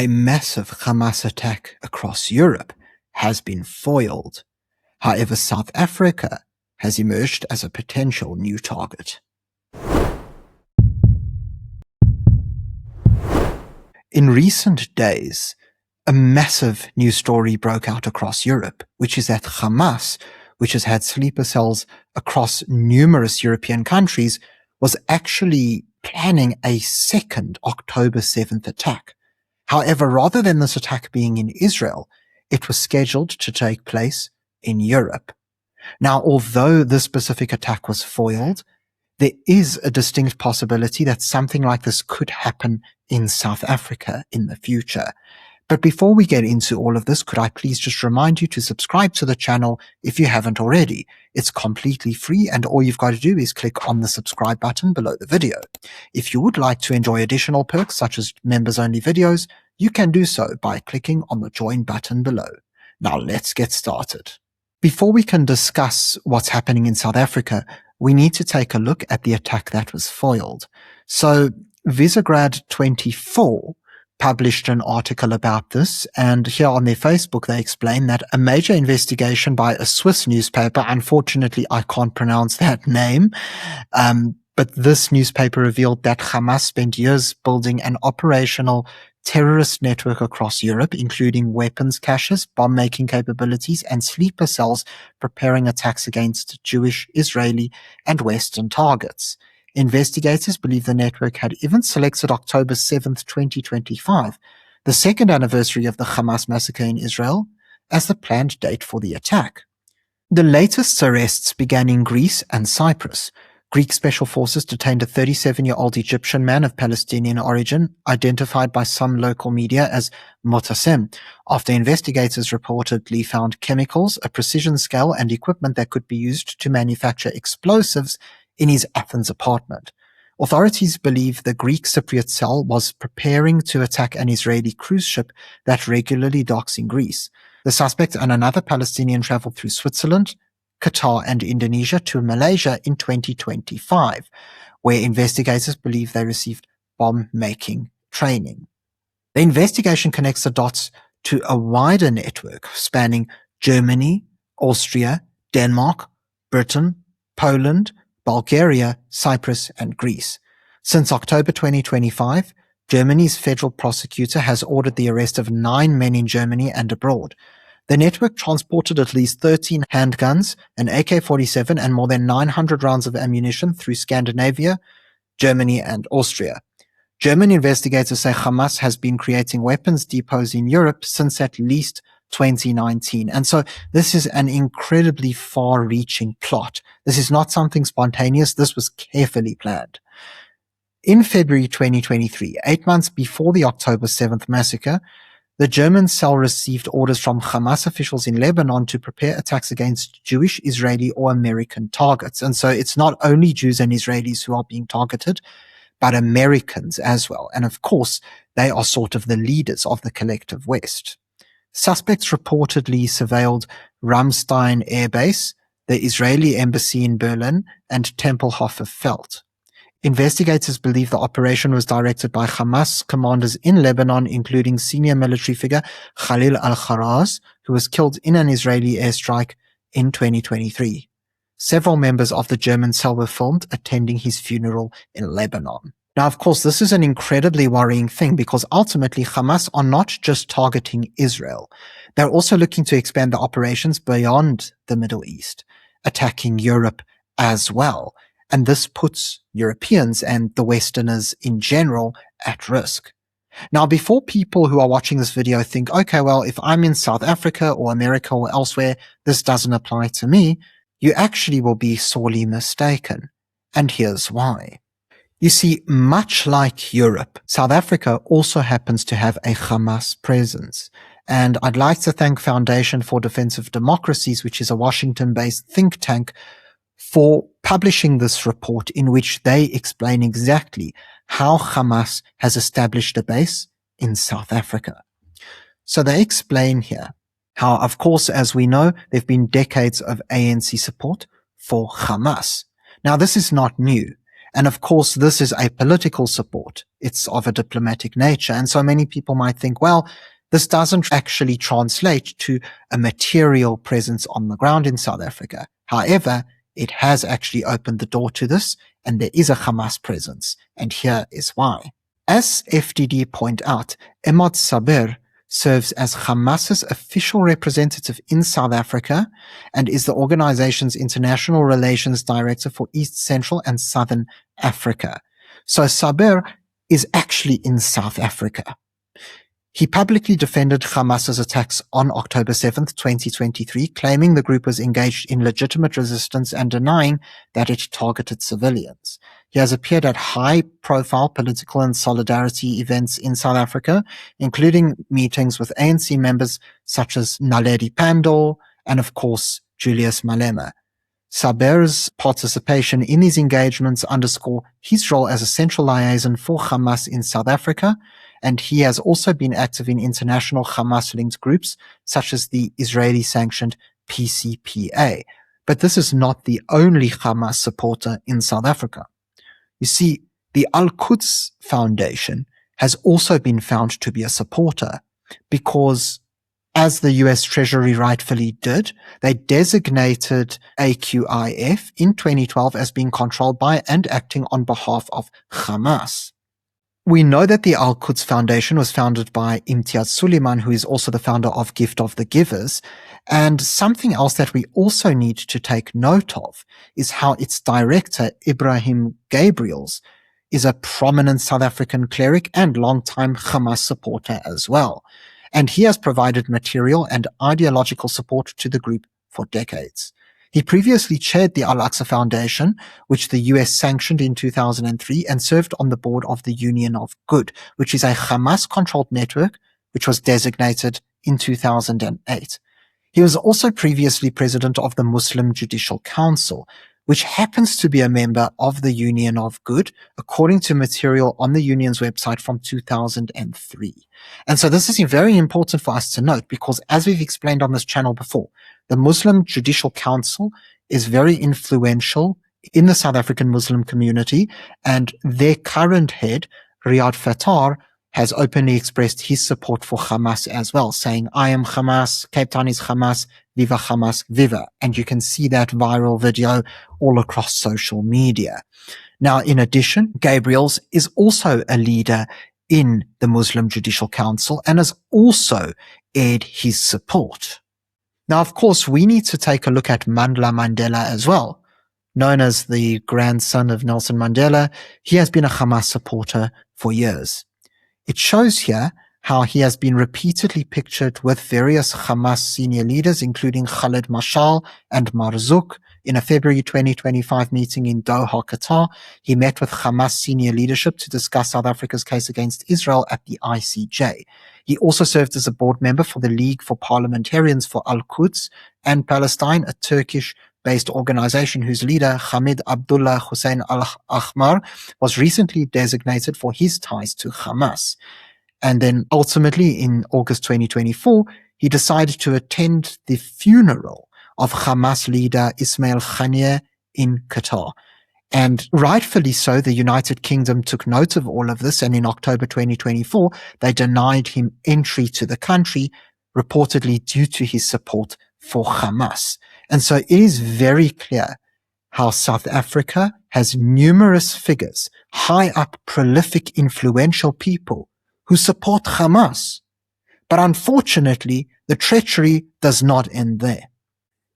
A massive Hamas attack across Europe has been foiled. However, South Africa has emerged as a potential new target. In recent days, a massive news story broke out across Europe, which is that Hamas, which has had sleeper cells across numerous European countries, was actually planning a second October 7th attack. However, rather than this attack being in Israel, it was scheduled to take place in Europe. Now, although this specific attack was foiled, there is a distinct possibility that something like this could happen in South Africa in the future. But before we get into all of this, could I please just remind you to subscribe to the channel if you haven't already. It's completely free, and all you've got to do is click on the subscribe button below the video. If you would like to enjoy additional perks such as members-only videos, you can do so by clicking on the join button below. Now let's get started. Before we can discuss what's happening in South Africa, we need to take a look at the attack that was foiled. So Visegrad 24 published an article about this, and here on their Facebook they explain that a major investigation by a Swiss newspaper, unfortunately I can't pronounce that name, but this newspaper revealed that Hamas spent years building an operational terrorist network across Europe, including weapons caches, bomb-making capabilities, and sleeper cells preparing attacks against Jewish, Israeli, and Western targets. Investigators believe the network had even selected October 7th, 2025, the second anniversary of the Hamas massacre in Israel, as the planned date for the attack. The latest arrests began in Greece and Cyprus. Greek special forces detained a 37-year-old Egyptian man of Palestinian origin, identified by some local media as Motasem, after investigators reportedly found chemicals, a precision scale, and equipment that could be used to manufacture explosives in his Athens apartment. Authorities believe the Greek Cypriot cell was preparing to attack an Israeli cruise ship that regularly docks in Greece. The suspect and another Palestinian traveled through Switzerland, Qatar, and Indonesia to Malaysia in 2025, where investigators believe they received bomb-making training. The investigation connects the dots to a wider network spanning Germany, Austria, Denmark, Britain, Poland, Bulgaria, Cyprus, and Greece. Since October 2025, Germany's federal prosecutor has ordered the arrest of 9 men in Germany and abroad. The network transported at least 13 handguns, an AK-47, and more than 900 rounds of ammunition through Scandinavia, Germany, and Austria. German investigators say Hamas has been creating weapons depots in Europe since at least 2019. And so this is an incredibly far-reaching plot. This is not something spontaneous. This was carefully planned. In February 2023, 8 months before the October 7th massacre, the German cell received orders from Hamas officials in Lebanon to prepare attacks against Jewish, Israeli, or American targets. And so it's not only Jews and Israelis who are being targeted, but Americans as well. And of course, they are sort of the leaders of the collective West. Suspects reportedly surveilled Ramstein Air Base, the Israeli embassy in Berlin, and Tempelhofer Feld. Investigators believe the operation was directed by Hamas commanders in Lebanon, including senior military figure Khalil al-Kharaz, who was killed in an Israeli airstrike in 2023. Several members of the German cell were filmed attending his funeral in Lebanon. Now, of course, this is an incredibly worrying thing because ultimately Hamas are not just targeting Israel. They're also looking to expand the operations beyond the Middle East, attacking Europe as well. And this puts Europeans and the Westerners in general at risk. Now, before people who are watching this video think, okay, well, if I'm in South Africa or America or elsewhere, this doesn't apply to me, you actually will be sorely mistaken. And here's why. You see, much like Europe, South Africa also happens to have a Hamas presence. And I'd like to thank Foundation for Defensive Democracies, which is a Washington-based think tank, for publishing this report in which they explain exactly how Hamas has established a base in South Africa. So they explain here how, of course, as we know, there have been decades of ANC support for Hamas. Now, this is not new. And of course, this is a political support. It's of a diplomatic nature. And so many people might think, well, this doesn't actually translate to a material presence on the ground in South Africa. However, it has actually opened the door to this, and there is a Hamas presence. And here is why. As FDD point out, Emad Saber serves as Hamas's official representative in South Africa and is the organization's international relations director for East Central and Southern Africa. So Saber is actually in South Africa. He publicly defended Hamas's attacks on October 7th, 2023, claiming the group was engaged in legitimate resistance and denying that it targeted civilians. He has appeared at high-profile political and solidarity events in South Africa, including meetings with ANC members such as Naledi Pandor and, of course, Julius Malema. Saber's participation in these engagements underscore his role as a central liaison for Hamas in South Africa, and he has also been active in international Hamas-linked groups such as the Israeli-sanctioned PCPA. But this is not the only Hamas supporter in South Africa. You see, the Al-Quds Foundation has also been found to be a supporter because, as the US Treasury rightfully did, they designated AQIF in 2012 as being controlled by and acting on behalf of Hamas. We know that the Al-Quds Foundation was founded by Imtiaz Sooliman, who is also the founder of Gift of the Givers. And something else that we also need to take note of is how its director, Ibrahim Gabriels, is a prominent South African cleric and longtime Hamas supporter as well. And he has provided material and ideological support to the group for decades. He previously chaired the Al-Aqsa Foundation, which the US sanctioned in 2003, and served on the board of the Union of Good, which is a Hamas-controlled network which was designated in 2008. He was also previously president of the Muslim Judicial Council, which happens to be a member of the Union of Good, according to material on the union's website from 2003. And so this is very important for us to note because, as we've explained on this channel before, the Muslim Judicial Council is very influential in the South African Muslim community, and their current head, Riyad Fattar, has openly expressed his support for Hamas as well, saying, "I am Hamas, Cape Town is Hamas, Viva Hamas, Viva." And you can see that viral video all across social media. Now, in addition, Gabriels is also a leader in the Muslim Judicial Council and has also aired his support. Now, of course, we need to take a look at Mandla Mandela as well. Known as the grandson of Nelson Mandela, he has been a Hamas supporter for years. It shows here how he has been repeatedly pictured with various Hamas senior leaders, including Khalid Mashal and Marzouk. In a February 2025 meeting in Doha, Qatar, he met with Hamas senior leadership to discuss South Africa's case against Israel at the ICJ. He also served as a board member for the League for Parliamentarians for Al-Quds and Palestine, a Turkish-based organization whose leader, Hamid Abdullah Hussein al-Ahmar, was recently designated for his ties to Hamas. And then ultimately, in August 2024, he decided to attend the funeral of Hamas leader Ismail Haniyeh in Qatar. And rightfully so, the United Kingdom took note of all of this, and in October 2024, they denied him entry to the country, reportedly due to his support for Hamas. And so it is very clear how South Africa has numerous figures, high up, prolific, influential people who support Hamas. But unfortunately, the treachery does not end there.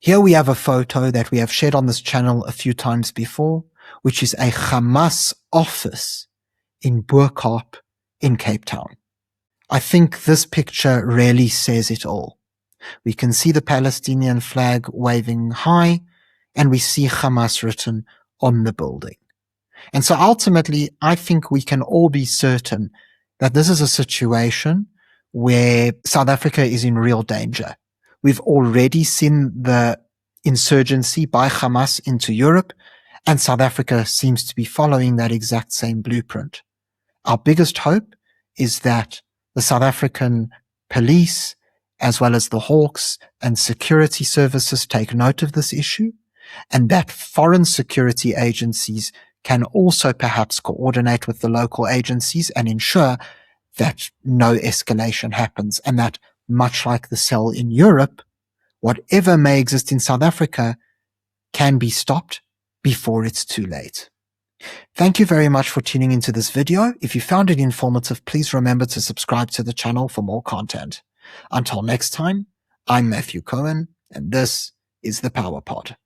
Here we have a photo that we have shared on this channel a few times before, which is a Hamas office in Bo-Kaap in Cape Town. I think this picture really says it all. We can see the Palestinian flag waving high, and we see Hamas written on the building. And so ultimately, I think we can all be certain that this is a situation where South Africa is in real danger. We've already seen the insurgency by Hamas into Europe, and South Africa seems to be following that exact same blueprint. Our biggest hope is that the South African police, as well as the Hawks and security services, take note of this issue, and that foreign security agencies can also perhaps coordinate with the local agencies and ensure that no escalation happens, and that, much like the cell in Europe, whatever may exist in South Africa can be stopped before it's too late. Thank you very much for tuning into this video. If you found it informative, please remember to subscribe to the channel for more content. Until next time, I'm Matthew Cohen, and this is the Power Pod.